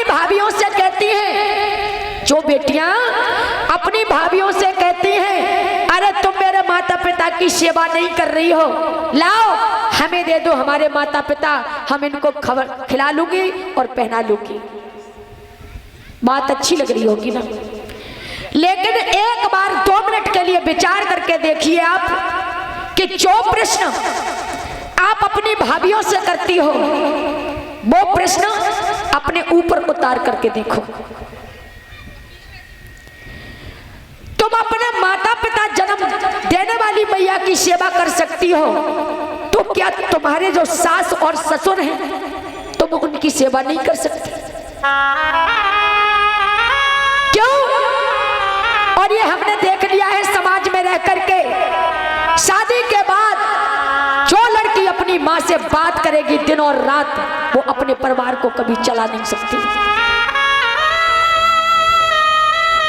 भाभीयों से कहती हैं, जो बेटियां अपनी भाभीयों से कहती हैं, अरे तुम मेरे माता पिता की सेवा नहीं कर रही हो, लाओ हमें दे दो हमारे माता पिता, हम इनको खिला लूंगी और पहना लूंगी। बात अच्छी लग रही होगी ना, लेकिन एक बार 2 मिनट के लिए विचार करके देखिए आप कि जो प्रश्न आप अपनी भाभीयों से करती हो वो प्रश्न अपने ऊपर उतार करके देखो। तुम अपने माता पिता जन्म देने वाली मैया की सेवा कर सकती हो, तो क्या तुम्हारे जो सास और ससुर हैं तुम उनकी सेवा नहीं कर सकती? क्यों? और ये हमने देख लिया है समाज में रह करके, शादी के बाद जो लड़की अपनी माँ से बात करेगी दिन और रात, वो अपने परिवार को कभी चला नहीं सकती।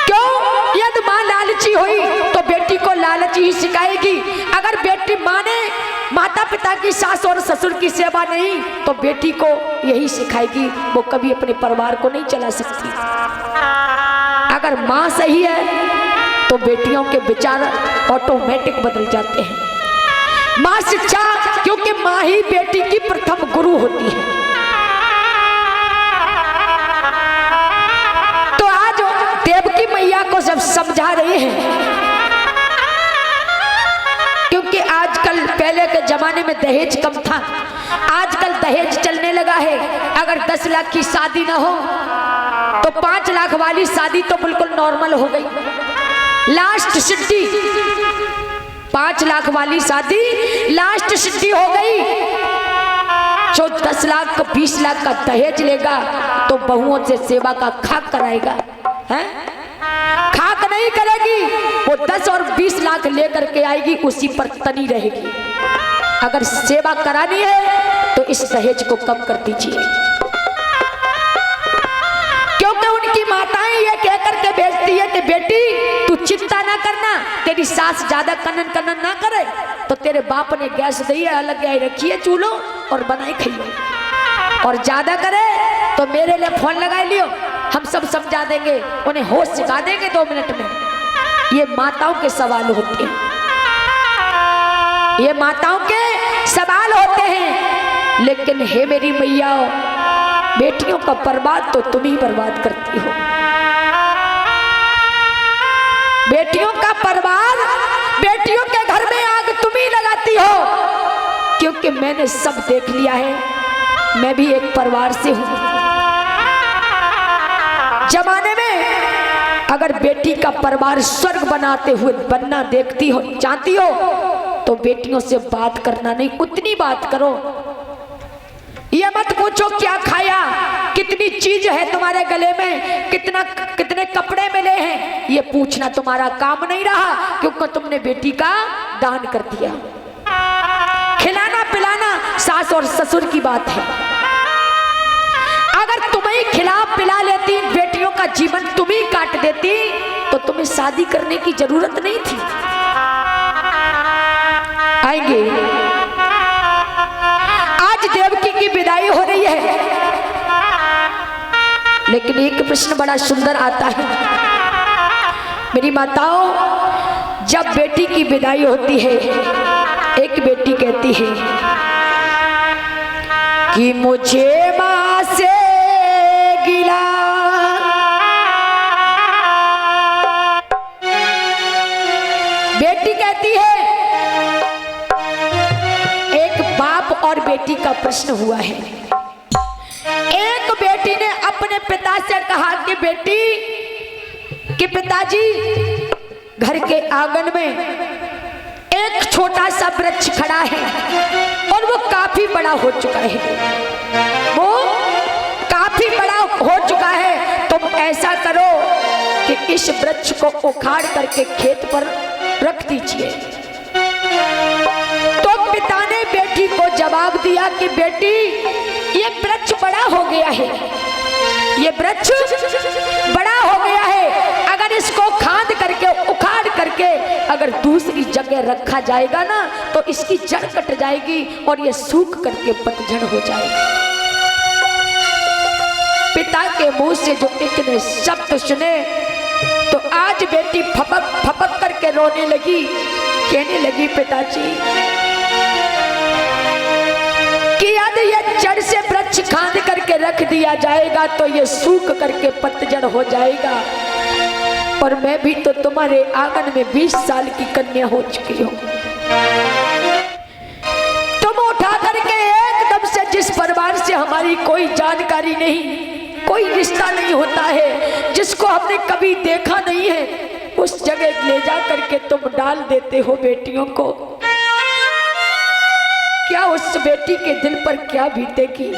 क्यों? यदि माँ लालची हुई तो बेटी को लालच ही सिखाएगी। अगर बेटी माँ ने माता पिता की, सास और ससुर की सेवा नहीं तो बेटी को यही सिखाएगी, वो कभी अपने परिवार को नहीं चला सकती। अगर माँ सही है तो बेटियों के विचार ऑटोमेटिक बदल जाते हैं। माँ शिक्षा, क्योंकि माँ ही बेटी की प्रथम गुरु होती है। तो आज देवकी मैया को जब समझा रहे हैं, क्योंकि आजकल, पहले के जमाने में दहेज कम था, आजकल दहेज चलने लगा है। अगर 10 लाख की शादी ना हो तो 5 लाख वाली शादी तो बिल्कुल नॉर्मल हो गई। लास्ट सिद्धि 5 लाख वाली शादी लास्ट सिद्धि हो गई। जो 10 लाख 20 लाख का दहेज लेगा तो बहुओं से सेवा का खाक कराएगा, हैं? खाक नहीं करेगी, वो 10 और 20 लाख लेकर के आएगी, उसी पर तनी रहेगी। अगर सेवा करानी है तो इस दहेज को कम कर दीजिए, क्योंकि उनकी माताएं ये कहकर के भेजती है कि बेटी तू चिंता ना करना, तेरी सास ज्यादा कनन कनन ना करे तो तेरे बाप ने गैस दी है, अलग गैस रखी है चूल्हो और बनाई खाइए, और ज्यादा करे तो मेरे लिए फोन लगा लियो, हम सब समझा देंगे, उन्हें होश सिखा देंगे 2 मिनट में। ये माताओं के सवाल होते हैं, ये माताओं के सवाल होते हैं। लेकिन हे मेरी मैया, बेटियों का बर्बाद तो तुम ही बर्बाद करती हो। बेटियों का बर्बाद, बेटियों के घर में आग तुम ही लगाती हो, क्योंकि मैंने सब देख लिया है, मैं भी एक परिवार से हूं। जमाने में अगर बेटी का परिवार स्वर्ग बनाते हुए बनना देखती हो, चाहती हो, तो बेटियों से बात करना नहीं, उतनी बात करो। ये मत पूछो क्या खाया, कितनी चीज है तुम्हारे गले में, कितने कपड़े मिले हैं, ये पूछना तुम्हारा काम नहीं रहा, क्योंकि तुमने बेटी का दान कर दिया। खिलाना पिलाना सास और ससुर की बात है। अगर तुम्हें खिला पिला लेती, बेटियों का जीवन तुम ही काट देती, तो तुम्हें शादी करने की जरूरत नहीं थी। आएंगे, आज देवकी की विदाई हो रही है, लेकिन एक प्रश्न बड़ा सुंदर आता है मेरी माताओं। जब बेटी की विदाई होती है, एक बेटी कहती है कि मुझे माँ से गिला, बेटी कहती है, एक बाप और बेटी का प्रश्न हुआ है। एक बेटी ने अपने पिता से कहा कि बेटी, कि पिताजी, घर के आंगन में एक छोटा सा वृक्ष खड़ा है और वो काफी बड़ा हो चुका है, वो काफी बड़ा हो चुका है। तुम ऐसा करो कि इस वृक्ष को उखाड़ करके खेत पर रख दीजिए। तो पिता ने बेटी को जवाब दिया कि बेटी, ये वृक्ष बड़ा हो गया है, ये वृक्ष बड़ा हो गया है, अगर इसको खाद करके उखाड़ करके अगर दूसरी जगह रखा जाएगा ना तो इसकी जड़ कट जाएगी और ये सूख करके पतझड़ हो जाएगी। पिता के मुंह से जो इतने शब्द सुने तो आज बेटी फपक फपक करके रोने लगी, कहने लगी पिताजी कि यदि ये जड़ से वृक्ष खांद करके रख दिया जाएगा तो ये सूख करके पतझड़ हो जाएगा, और मैं भी तो तुम्हारे आंगन में 20 साल की कन्या हो चुकी हूँ। तुम उठा करके एकदम से जिस परिवार से हमारी कोई जानकारी नहीं, कोई रिश्ता नहीं होता है, जिसको हमने कभी देखा नहीं है, उस जगह ले जा करके तुम डाल देते हो बेटियों को। क्या उस बेटी के दिल पर क्या बीतेगी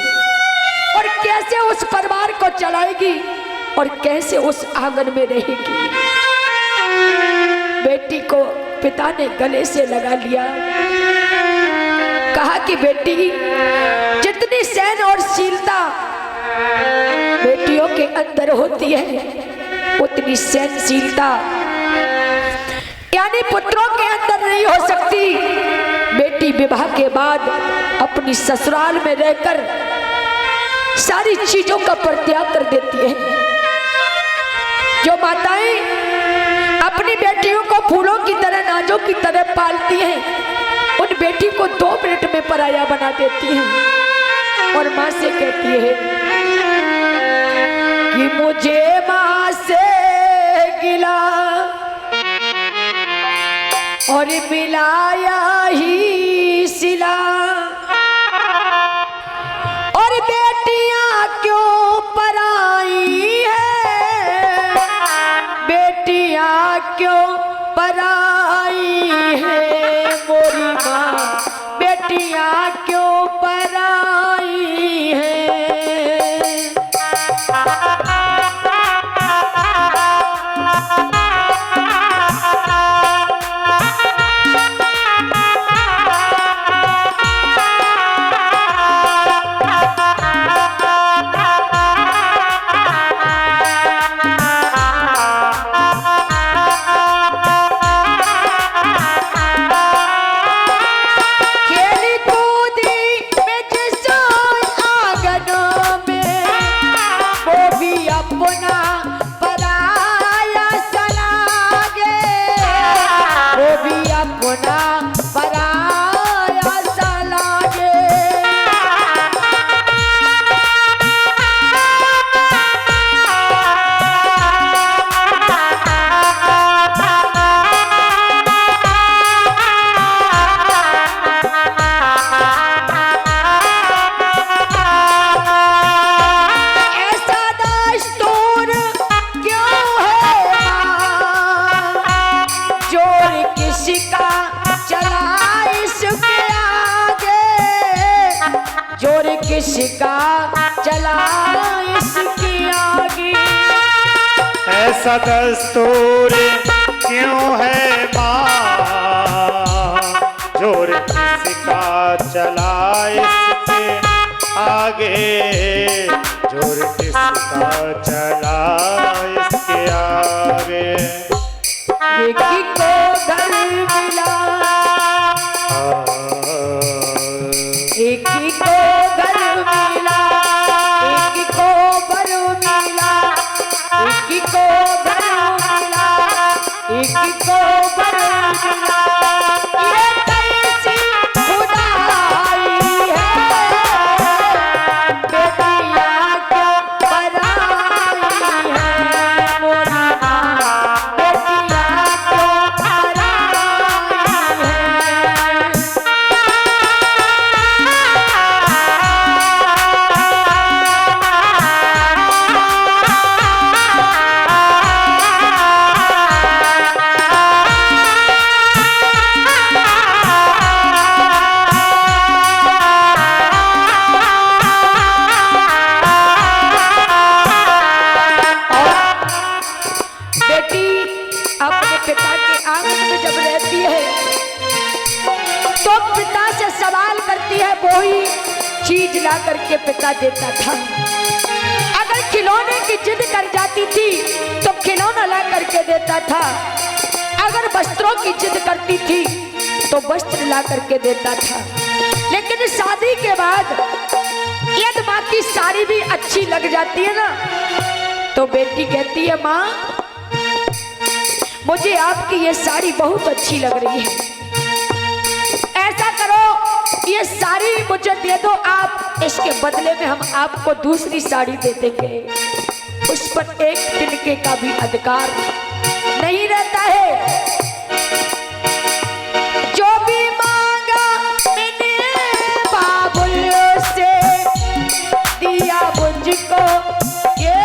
और कैसे उस परिवार को चलाएगी और कैसे उस आंगन में रहेगी। बेटी को पिता ने गले से लगा लिया, कहा कि बेटी जितनी सहन और शीलता बेटियों के अंदर होती है उतनी सहनशीलता यानी पुत्रों के अंदर नहीं हो सकती। बेटी विवाह के बाद अपनी ससुराल में रहकर सारी चीजों का परित्याग कर देती है। जो माताएं अपनी बेटियों को फूलों की तरह, नाजों की तरह पालती हैं, उन बेटी को 2 मिनट में पराया बना देती हैं और माँ से कहती है कि मुझे माँ से गिला और मिलाया ही सिला, और बेटियां क्यों पराई है, बेटियां क्यों पराई है मोरी माँ, बेटियां क्यों पराई है। किसका चला इसकी आगे, ऐसा दस्तूर क्यों है माँ, जोर किसका चला इसके आगे, जोर किसका चला इसके आगे। एक ही को घर मिला, एक ही को घर मिला, एक को बर मिला, एक को बर मिला, एक को बर मिला। ये कैसी खुदाई है, बेटियां क्यों पराई है मोरी माँ, बेटियां क्यों पराई है। अपने पिता के आंगन में जब रहती है तो पिता से सवाल करती है, वही चीज ला करके पिता देता था। अगर खिलौने की जिद कर जाती थी तो खिलौना ला करके देता था, अगर वस्त्रों की जिद करती थी तो वस्त्र ला करके देता था। लेकिन शादी के बाद यदि माँ की साड़ी भी अच्छी लग जाती है ना, तो बेटी कहती है माँ मुझे आपकी ये साड़ी बहुत अच्छी लग रही है, ऐसा करो ये साड़ी मुझे दे दो आप, इसके बदले में हम आपको दूसरी साड़ी दे देंगे। उस पर एक तिनके का भी अधिकार नहीं रहता है। जो भी मांगा मैंने बाबुल से दिया मुझको, ये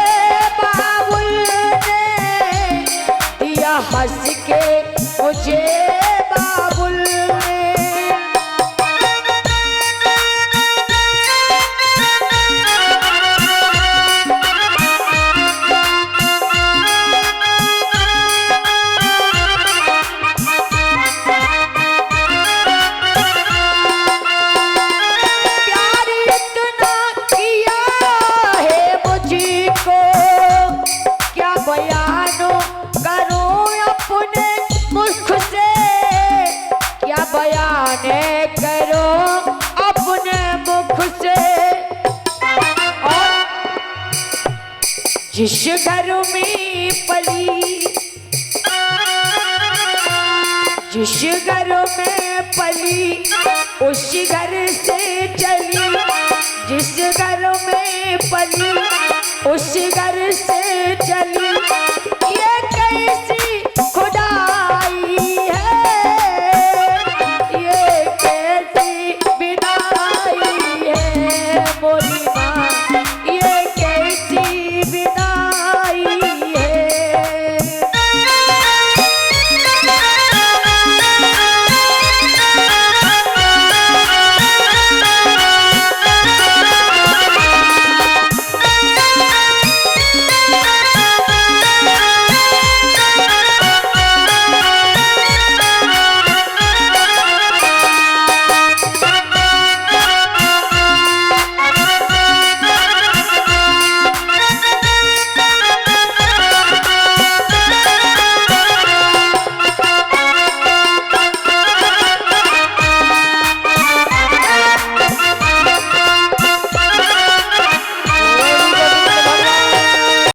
बाबुल ने दिया हंस के मुझे बाबुल ने। बयाने करो अपने मुख से। और जिस घर में पली, जिस घर में पली उस घर से चली, जिस घर में पली उस घर से चली। ये कैसी